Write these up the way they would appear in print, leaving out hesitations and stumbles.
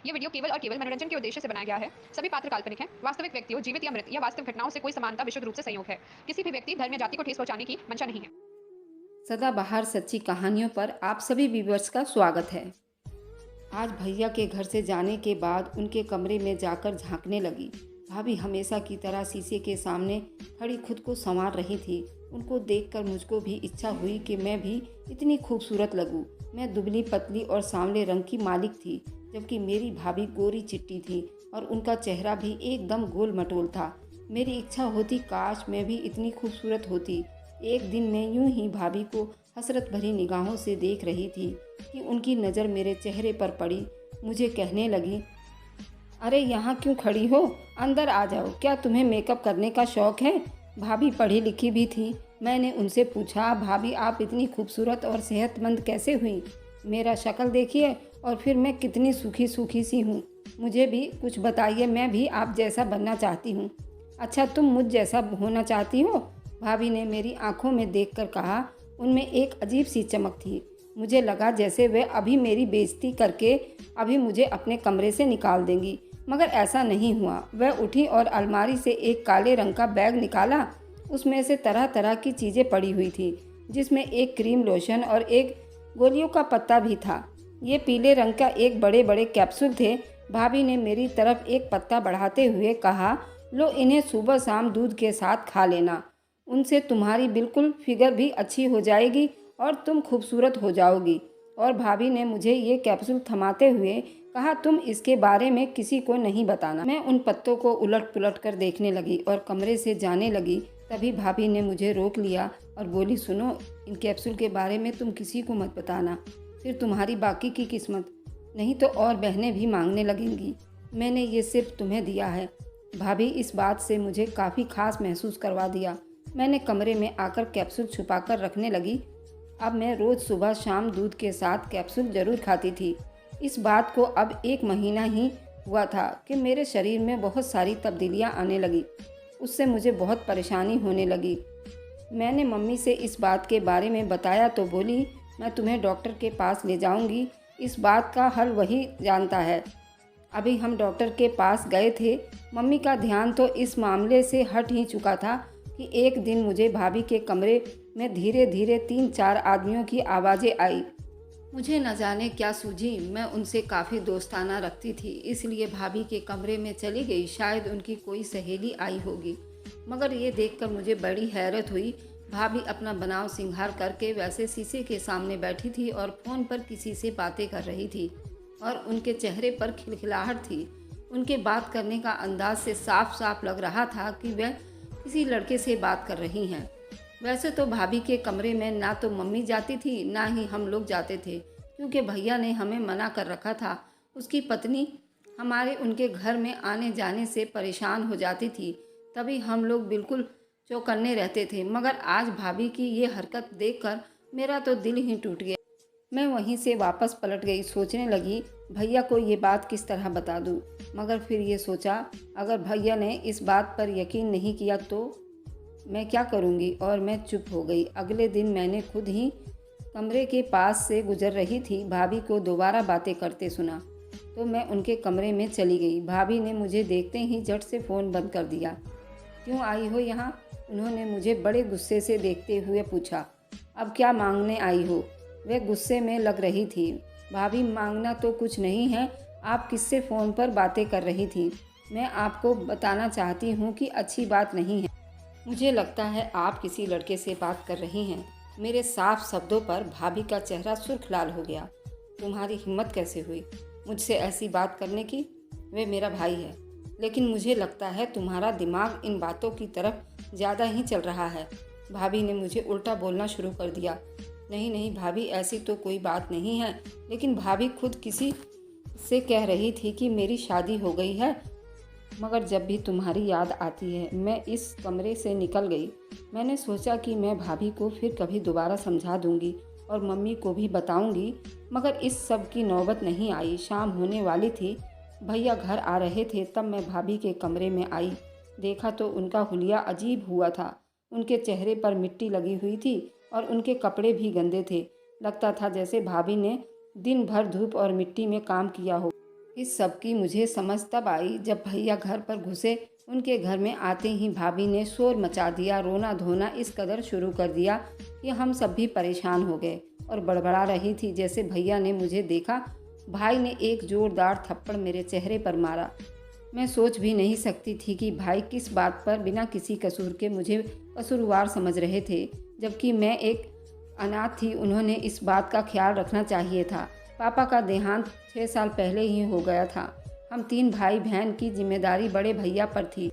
ये वीडियो केवल और केवल मनोरंजन के उद्देश्य से बनाया गया है। सभी पात्र काल्पनिक हैं। वास्तविक व्यक्तियों, जीवित या मृत या वास्तविक घटनाओं से कोई समानता विशुद्ध रूप से संयोग है। किसी भी व्यक्ति, धर्म या जाति को ठेस पहुंचाने की मंशा नहीं है। सदाबहार सच्ची कहानियों पर आप सभी व्यूवर्स का स्वागत है। आज भैया के घर से जाने के बाद उनके कमरे में जाकर झांकने लगी। भाभी हमेशा की तरह शीशे के सामने खड़ी खुद को संवार रही थी। उनको देखकर मुझको भी इच्छा हुई कि मैं भी इतनी खूबसूरत लगूं। मैं दुबली पतली और सांवले रंग की मालिक थी, जबकि मेरी भाभी गोरी चिट्टी थी और उनका चेहरा भी एकदम गोल मटोल था। मेरी इच्छा होती काश मैं भी इतनी खूबसूरत होती। एक दिन मैं यूं ही भाभी को हसरत भरी निगाहों से देख रही थी कि उनकी नज़र मेरे चेहरे पर पड़ी। मुझे कहने लगी, अरे यहाँ क्यों खड़ी हो, अंदर आ जाओ। क्या तुम्हें मेकअप करने का शौक़ है? भाभी पढ़ी लिखी भी थी। मैंने उनसे पूछा, भाभी आप इतनी खूबसूरत और सेहतमंद कैसे हुई? मेरा शक्ल देखिए और फिर मैं कितनी सूखी सूखी सी हूँ। मुझे भी कुछ बताइए, मैं भी आप जैसा बनना चाहती हूँ। अच्छा, तुम मुझ जैसा होना चाहती हो? भाभी ने मेरी आंखों में देखकर कहा। उनमें एक अजीब सी चमक थी। मुझे लगा जैसे वे अभी मेरी बेइज्जती करके अभी मुझे अपने कमरे से निकाल देंगी, मगर ऐसा नहीं हुआ। वह उठी और अलमारी से एक काले रंग का बैग निकाला। उसमें से तरह तरह की चीज़ें पड़ी हुई थी, जिसमें एक क्रीम लोशन और एक गोलियों का पत्ता भी था। ये पीले रंग का एक बड़े बड़े कैप्सूल थे। भाभी ने मेरी तरफ एक पत्ता बढ़ाते हुए कहा, लो इन्हें सुबह शाम दूध के साथ खा लेना। उनसे तुम्हारी बिल्कुल फिगर भी अच्छी हो जाएगी और तुम खूबसूरत हो जाओगी। और भाभी ने मुझे ये कैप्सूल थमाते हुए कहा, तुम इसके बारे में किसी को नहीं बताना। मैं उन पत्तों को उलट पुलट कर देखने लगी और कमरे से जाने लगी। तभी भाभी ने मुझे रोक लिया और बोली, सुनो, इन कैप्सूल के बारे में तुम किसी को मत बताना, फिर तुम्हारी बाकी की किस्मत, नहीं तो और बहनें भी मांगने लगेंगी। मैंने ये सिर्फ तुम्हें दिया है। भाभी इस बात से मुझे काफ़ी खास महसूस करवा दिया। मैंने कमरे में आकर कैप्सूल छुपाकर रखने लगी। अब मैं रोज़ सुबह शाम दूध के साथ कैप्सूल ज़रूर खाती थी। इस बात को अब 1 महीना ही हुआ था कि मेरे शरीर में बहुत सारी तब्दीलियां आने लगी। उससे मुझे बहुत परेशानी होने लगी। मैंने मम्मी से इस बात के बारे में बताया तो बोली, मैं तुम्हें डॉक्टर के पास ले जाऊंगी, इस बात का हल वही जानता है। अभी हम डॉक्टर के पास गए थे। मम्मी का ध्यान तो इस मामले से हट ही चुका था कि एक दिन मुझे भाभी के कमरे में धीरे धीरे 3-4 आदमियों की आवाज़ें आई। मुझे न जाने क्या सूझी। मैं उनसे काफ़ी दोस्ताना रखती थी, इसलिए भाभी के कमरे में चली गई। शायद उनकी कोई सहेली आई होगी, मगर ये देखकर मुझे बड़ी हैरत हुई। भाभी अपना बनाव सिंगार करके वैसे शीशे के सामने बैठी थी और फ़ोन पर किसी से बातें कर रही थी और उनके चेहरे पर खिलखिलाहट थी। उनके बात करने का अंदाज से साफ साफ लग रहा था कि वह किसी लड़के से बात कर रही हैं। वैसे तो भाभी के कमरे में ना तो मम्मी जाती थी, ना ही हम लोग जाते थे, क्योंकि भैया ने हमें मना कर रखा था। उसकी पत्नी हमारे उनके घर में आने जाने से परेशान हो जाती थी, तभी हम लोग बिल्कुल चौकन्ने रहते थे। मगर आज भाभी की ये हरकत देखकर मेरा तो दिल ही टूट गया। मैं वहीं से वापस पलट गई। सोचने लगी, भैया को ये बात किस तरह बता दूँ। मगर फिर ये सोचा, अगर भैया ने इस बात पर यकीन नहीं किया तो मैं क्या करूँगी, और मैं चुप हो गई। अगले दिन मैंने खुद ही कमरे के पास से गुजर रही थी, भाभी को दोबारा बातें करते सुना, तो मैं उनके कमरे में चली गई। भाभी ने मुझे देखते ही झट से फ़ोन बंद कर दिया। क्यों आई हो यहाँ? उन्होंने मुझे बड़े गुस्से से देखते हुए पूछा। अब क्या मांगने आई हो? वह गुस्से में लग रही थी। भाभी, मांगना तो कुछ नहीं है। आप किससे फ़ोन पर बातें कर रही थी? मैं आपको बताना चाहती हूँ कि अच्छी बात नहीं है। मुझे लगता है आप किसी लड़के से बात कर रही हैं। मेरे साफ शब्दों पर भाभी का चेहरा सुर्ख लाल हो गया। तुम्हारी हिम्मत कैसे हुई मुझसे ऐसी बात करने की? वह मेरा भाई है, लेकिन मुझे लगता है तुम्हारा दिमाग इन बातों की तरफ ज़्यादा ही चल रहा है। भाभी ने मुझे उल्टा बोलना शुरू कर दिया। नहीं नहीं भाभी, ऐसी तो कोई बात नहीं है, लेकिन भाभी खुद किसी से कह रही थी कि मेरी शादी हो गई है। मगर जब भी तुम्हारी याद आती है मैं इस कमरे से निकल गई। मैंने सोचा कि मैं भाभी को फिर कभी दोबारा समझा दूंगी और मम्मी को भी बताऊंगी, मगर इस सब की नौबत नहीं आई। शाम होने वाली थी, भैया घर आ रहे थे, तब मैं भाभी के कमरे में आई। देखा तो उनका हुलिया अजीब हुआ था। उनके चेहरे पर मिट्टी लगी हुई थी और उनके कपड़े भी गंदे थे। लगता था जैसे भाभी ने दिन भर धूप और मिट्टी में काम किया हो। इस सब की मुझे समझ तब आई जब भैया घर पर घुसे। उनके घर में आते ही भाभी ने शोर मचा दिया, रोना धोना इस कदर शुरू कर दिया कि हम सब भी परेशान हो गए और बड़बड़ा रही थी। जैसे भैया ने मुझे देखा, भाई ने एक जोरदार थप्पड़ मेरे चेहरे पर मारा। मैं सोच भी नहीं सकती थी कि भाई किस बात पर बिना किसी कसूर के मुझे कसूरवार समझ रहे थे, जबकि मैं एक अनाथ थी। उन्होंने इस बात का ख्याल रखना चाहिए था। पापा का देहांत 6 साल पहले ही हो गया था। हम 3 भाई बहन की जिम्मेदारी बड़े भैया पर थी,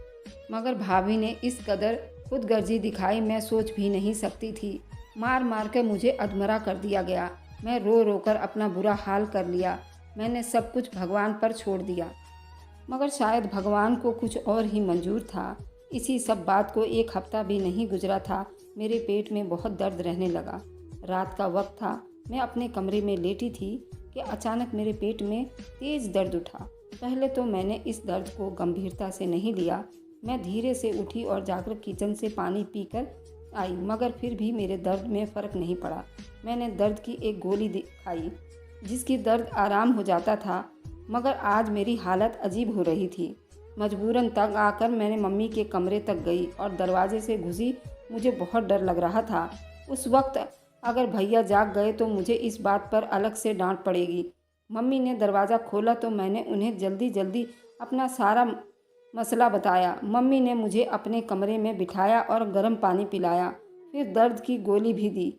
मगर भाभी ने इस कदर खुदगर्जी दिखाई, मैं सोच भी नहीं सकती थी। मार मार कर मुझे अधमरा कर दिया गया। मैं रो रो कर अपना बुरा हाल कर लिया। मैंने सब कुछ भगवान पर छोड़ दिया, मगर शायद भगवान को कुछ और ही मंजूर था। इसी सब बात को 1 हफ्ता भी नहीं गुजरा था, मेरे पेट में बहुत दर्द रहने लगा। रात का वक्त था, मैं अपने कमरे में लेटी थी कि अचानक मेरे पेट में तेज दर्द उठा। पहले तो मैंने इस दर्द को गंभीरता से नहीं लिया। मैं धीरे से उठी और जाकर किचन से पानी पीकर आई, मगर फिर भी मेरे दर्द में फ़र्क नहीं पड़ा। मैंने दर्द की एक गोली खाई, जिसकी दर्द आराम हो जाता था, मगर आज मेरी हालत अजीब हो रही थी। मजबूरन तंग आकर मैंने मम्मी के कमरे तक गई और दरवाजे से घुसी। मुझे बहुत डर लग रहा था। उस वक्त अगर भैया जाग गए तो मुझे इस बात पर अलग से डांट पड़ेगी। मम्मी ने दरवाज़ा खोला तो मैंने उन्हें जल्दी जल्दी अपना सारा मसला बताया। मम्मी ने मुझे अपने कमरे में बिठाया और गर्म पानी पिलाया, फिर दर्द की गोली भी दी।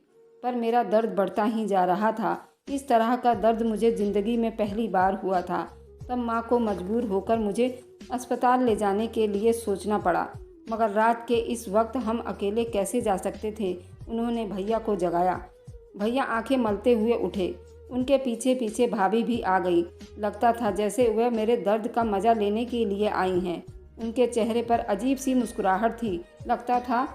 पर मेरा दर्द बढ़ता ही जा रहा था। इस तरह का दर्द मुझे ज़िंदगी में पहली बार हुआ था। तब माँ को मजबूर होकर मुझे अस्पताल ले जाने के लिए सोचना पड़ा, मगर रात के इस वक्त हम अकेले कैसे जा सकते थे। उन्होंने भैया को जगाया। भैया आंखें मलते हुए उठे। उनके पीछे पीछे भाभी भी आ गई। लगता था जैसे वह मेरे दर्द का मज़ा लेने के लिए आई हैं। उनके चेहरे पर अजीब सी मुस्कुराहट थी। लगता था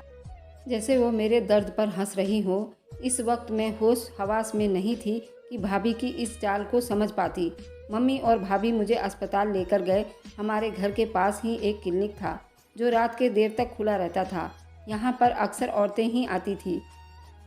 जैसे वो मेरे दर्द पर हंस रही हो। इस वक्त मैं होश हवास में नहीं थी कि भाभी की इस चाल को समझ पाती। मम्मी और भाभी मुझे अस्पताल लेकर गए। हमारे घर के पास ही एक क्लिनिक था जो रात के देर तक खुला रहता था। यहाँ पर अक्सर औरतें ही आती थी।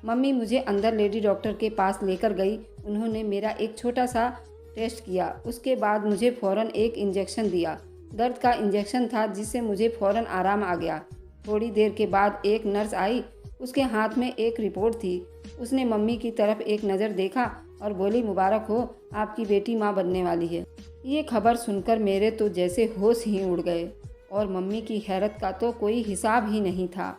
मम्मी मुझे अंदर लेडी डॉक्टर के पास लेकर गई। उन्होंने मेरा एक छोटा सा टेस्ट किया। उसके बाद मुझे फ़ौरन एक इंजेक्शन दिया। दर्द का इंजेक्शन था, जिससे मुझे फ़ौरन आराम आ गया। थोड़ी देर के बाद एक नर्स आई। उसके हाथ में एक रिपोर्ट थी। उसने मम्मी की तरफ एक नज़र देखा और बोली, मुबारक हो, आपकी बेटी माँ बनने वाली है। ये खबर सुनकर मेरे तो जैसे होश ही उड़ गए और मम्मी की हैरत का तो कोई हिसाब ही नहीं था।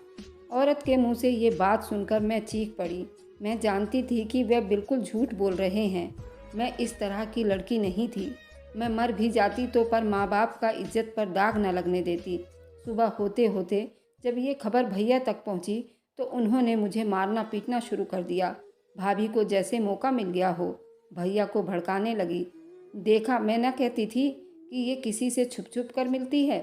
औरत के मुंह से ये बात सुनकर मैं चीख पड़ी। मैं जानती थी कि वे बिल्कुल झूठ बोल रहे हैं। मैं इस तरह की लड़की नहीं थी। मैं मर भी जाती तो पर माँ बाप का इज्जत पर दाग न लगने देती। सुबह होते होते जब ये खबर भैया तक पहुँची तो उन्होंने मुझे मारना पीटना शुरू कर दिया। भाभी को जैसे मौका मिल गया हो, भैया को भड़काने लगी। देखा, मैं न कहती थी कि ये किसी से छुप छुप कर मिलती है,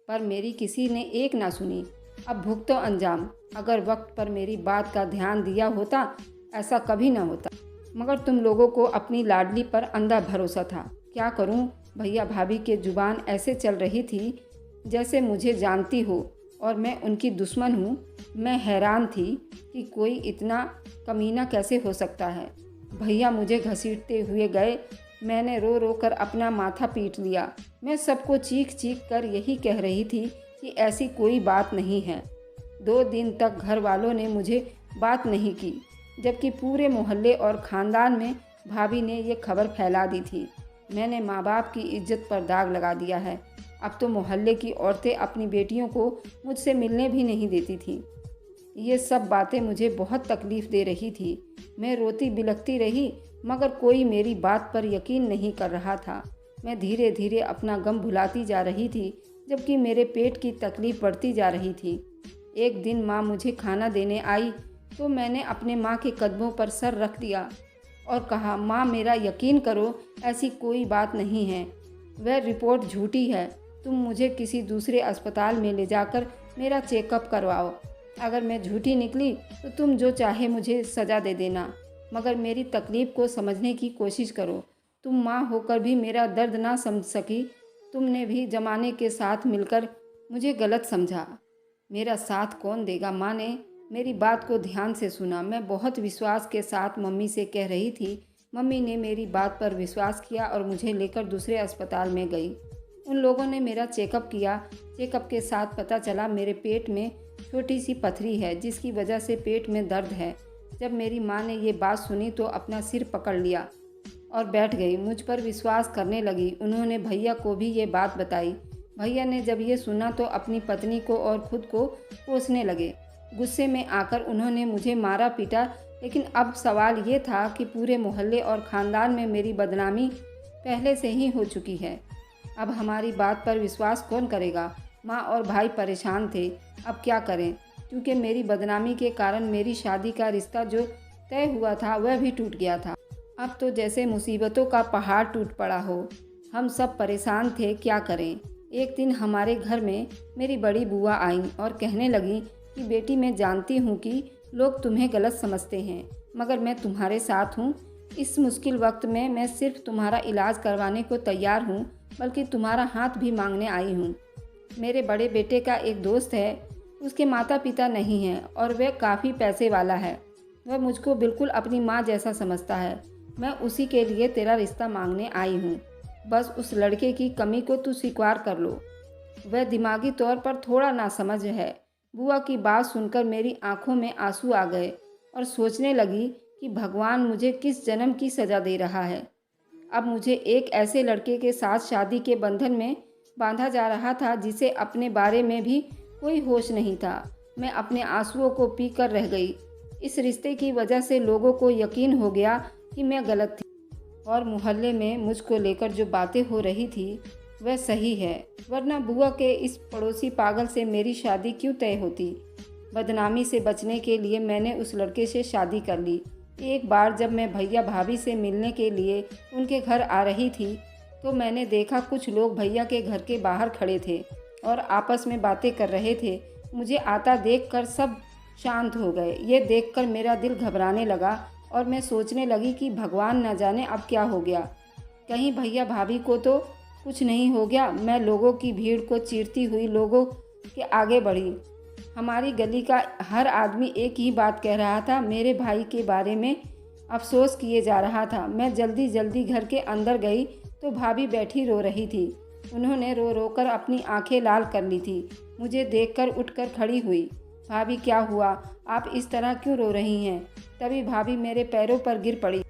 पर मेरी किसी ने एक ना सुनी। अब भुगतो अंजाम। अगर वक्त पर मेरी बात का ध्यान दिया होता, ऐसा कभी ना होता। मगर तुम लोगों को अपनी लाडली पर अंधा भरोसा था। क्या करूं? भैया भाभी के जुबान ऐसे चल रही थी जैसे मुझे जानती हो और मैं उनकी दुश्मन हूँ। मैं हैरान थी कि कोई इतना कमीना कैसे हो सकता है। भैया मुझे घसीटते हुए गए। मैंने रो रो कर अपना माथा पीट लिया। मैं सबको चीख चीख कर यही कह रही थी कि ऐसी कोई बात नहीं है। 2 दिन तक घर वालों ने मुझे बात नहीं की, जबकि पूरे मोहल्ले और ख़ानदान में भाभी ने ये खबर फैला दी थी। मैंने माँ बाप की इज्जत पर दाग लगा दिया है। अब तो मोहल्ले की औरतें अपनी बेटियों को मुझसे मिलने भी नहीं देती थीं। ये सब बातें मुझे बहुत तकलीफ़ दे रही थी। मैं रोती बिलखती रही, मगर कोई मेरी बात पर यकीन नहीं कर रहा था। मैं धीरे धीरे अपना गम भुलाती जा रही थी, जबकि मेरे पेट की तकलीफ़ बढ़ती जा रही थी। एक दिन माँ मुझे खाना देने आई तो मैंने अपने माँ के कदमों पर सर रख दिया और कहा, माँ मेरा यकीन करो, ऐसी कोई बात नहीं है। वह रिपोर्ट झूठी है। तुम मुझे किसी दूसरे अस्पताल में ले जाकर मेरा चेकअप करवाओ। अगर मैं झूठी निकली तो तुम जो चाहे मुझे सज़ा दे देना, मगर मेरी तकलीफ़ को समझने की कोशिश करो। तुम माँ होकर भी मेरा दर्द ना समझ सकी। तुमने भी ज़माने के साथ मिलकर मुझे गलत समझा। मेरा साथ कौन देगा? माँ ने मेरी बात को ध्यान से सुना। मैं बहुत विश्वास के साथ मम्मी से कह रही थी, मम्मी ने मेरी बात पर विश्वास किया और मुझे लेकर दूसरे अस्पताल में गई। उन लोगों ने मेरा चेकअप किया। चेकअप के साथ पता चला मेरे पेट में छोटी सी पथरी है, जिसकी वजह से पेट में दर्द है। जब मेरी माँ ने ये बात सुनी तो अपना सिर पकड़ लिया और बैठ गई। मुझ पर विश्वास करने लगी। उन्होंने भैया को भी ये बात बताई। भैया ने जब ये सुना तो अपनी पत्नी को और खुद को कोसने लगे। गुस्से में आकर उन्होंने मुझे मारा पीटा। लेकिन अब सवाल ये था कि पूरे मोहल्ले और ख़ानदान में मेरी बदनामी पहले से ही हो चुकी है। अब हमारी बात पर विश्वास कौन करेगा? माँ और भाई परेशान थे। अब क्या करें, क्योंकि मेरी बदनामी के कारण मेरी शादी का रिश्ता जो तय हुआ था वह भी टूट गया था। अब तो जैसे मुसीबतों का पहाड़ टूट पड़ा हो। हम सब परेशान थे, क्या करें। एक दिन हमारे घर में मेरी बड़ी बुआ आईं और कहने लगी कि बेटी, मैं जानती हूँ कि लोग तुम्हें गलत समझते हैं, मगर मैं तुम्हारे साथ हूँ। इस मुश्किल वक्त में मैं सिर्फ तुम्हारा इलाज करवाने को तैयार हूँ, बल्कि तुम्हारा हाथ भी मांगने आई हूँ। मेरे बड़े बेटे का एक दोस्त है, उसके माता पिता नहीं हैं और वह काफ़ी पैसे वाला है। वह मुझको बिल्कुल अपनी माँ जैसा समझता है। मैं उसी के लिए तेरा रिश्ता मांगने आई हूँ। बस उस लड़के की कमी को तू स्वीकार कर लो। वह दिमागी तौर पर थोड़ा नासमझ है। बुआ की बात सुनकर मेरी आंखों में आंसू आ गए और सोचने लगी कि भगवान मुझे किस जन्म की सज़ा दे रहा है। अब मुझे एक ऐसे लड़के के साथ शादी के बंधन में बांधा जा रहा था जिसे अपने बारे में भी कोई होश नहीं था। मैं अपने आंसुओं को पी कर रह गई। इस रिश्ते की वजह से लोगों को यकीन हो गया कि मैं गलत थी और मोहल्ले में मुझको लेकर जो बातें हो रही थी वह सही है, वरना बुआ के इस पड़ोसी पागल से मेरी शादी क्यों तय होती। बदनामी से बचने के लिए मैंने उस लड़के से शादी कर ली। एक बार जब मैं भैया भाभी से मिलने के लिए उनके घर आ रही थी तो मैंने देखा कुछ लोग भैया के घर के बाहर खड़े थे और आपस में बातें कर रहे थे। मुझे आता देखकर सब शांत हो गए। ये देखकर मेरा दिल घबराने लगा और मैं सोचने लगी कि भगवान न जाने अब क्या हो गया। कहीं भैया भाभी को तो कुछ नहीं हो गया। मैं लोगों की भीड़ को चीरती हुई लोगों के आगे बढ़ी। हमारी गली का हर आदमी एक ही बात कह रहा था, मेरे भाई के बारे में अफसोस किए जा रहा था। मैं जल्दी जल्दी घर के अंदर गई तो भाभी बैठी रो रही थी। उन्होंने रो रो कर अपनी आंखें लाल कर ली थी। मुझे देखकर उठकर खड़ी हुई। भाभी, क्या हुआ? आप इस तरह क्यों रो रही हैं? तभी भाभी मेरे पैरों पर गिर पड़ी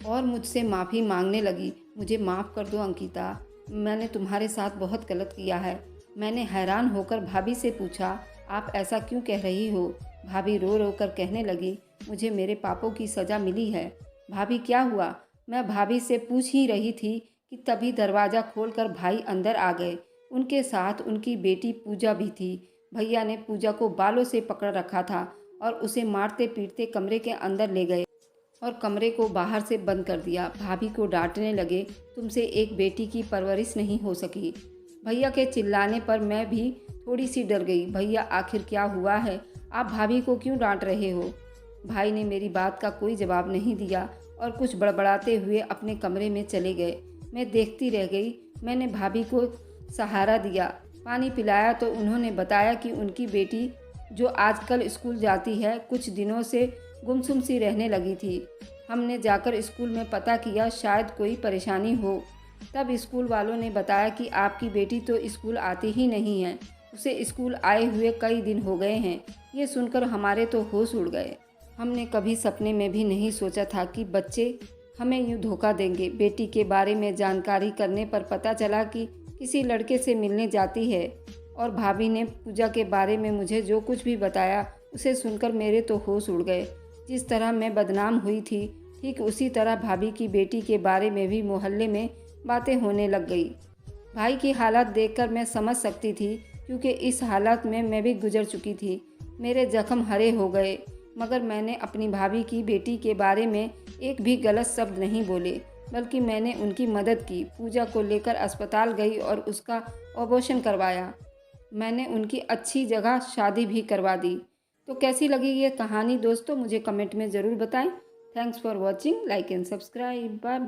और मुझसे माफ़ी मांगने लगी। मुझे माफ़ कर दो अंकिता, मैंने तुम्हारे साथ बहुत गलत किया है। मैंने हैरान होकर भाभी से पूछा, आप ऐसा क्यों कह रही हो? भाभी रो रो कर कहने लगी, मुझे मेरे पापों की सज़ा मिली है। भाभी, क्या हुआ? मैं भाभी से पूछ ही रही थी कि तभी दरवाज़ा खोलकर भाई अंदर आ गए। उनके साथ उनकी बेटी पूजा भी थी। भैया ने पूजा को बालों से पकड़ रखा था और उसे मारते पीटते कमरे के अंदर ले गए और कमरे को बाहर से बंद कर दिया। भाभी को डांटने लगे, तुमसे एक बेटी की परवरिश नहीं हो सकी। भैया के चिल्लाने पर मैं भी थोड़ी सी डर गई। भैया, आखिर क्या हुआ है? आप भाभी को क्यों डांट रहे हो? भाई ने मेरी बात का कोई जवाब नहीं दिया और कुछ बड़बड़ाते हुए अपने कमरे में चले गए। मैं देखती रह गई। मैंने भाभी को सहारा दिया, पानी पिलाया तो उन्होंने बताया कि उनकी बेटी जो आजकल स्कूल जाती है कुछ दिनों से गुमसुम सी रहने लगी थी। हमने जाकर स्कूल में पता किया, शायद कोई परेशानी हो। तब स्कूल वालों ने बताया कि आपकी बेटी तो स्कूल आती ही नहीं है, उसे स्कूल आए हुए कई दिन हो गए हैं। ये सुनकर हमारे तो होश उड़ गए। हमने कभी सपने में भी नहीं सोचा था कि बच्चे हमें यूँ धोखा देंगे। बेटी के बारे में जानकारी करने पर पता चला कि किसी लड़के से मिलने जाती है और भाभी ने पूजा के बारे में मुझे जो कुछ भी बताया उसे सुनकर मेरे तो होश उड़ गए। जिस तरह मैं बदनाम हुई थी, ठीक उसी तरह भाभी की बेटी के बारे में भी मोहल्ले में बातें होने लग गई। भाई की हालत देखकर मैं समझ सकती थी, क्योंकि इस हालत में मैं भी गुजर चुकी थी। मेरे जख्म हरे हो गए, मगर मैंने अपनी भाभी की बेटी के बारे में एक भी गलत शब्द नहीं बोले, बल्कि मैंने उनकी मदद की। पूजा को लेकर अस्पताल गई और उसका ऑपरेशन करवाया। मैंने उनकी अच्छी जगह शादी भी करवा दी। तो कैसी लगी ये कहानी दोस्तों, मुझे कमेंट में ज़रूर बताएं। Thanks for watching, like and subscribe, bye bye.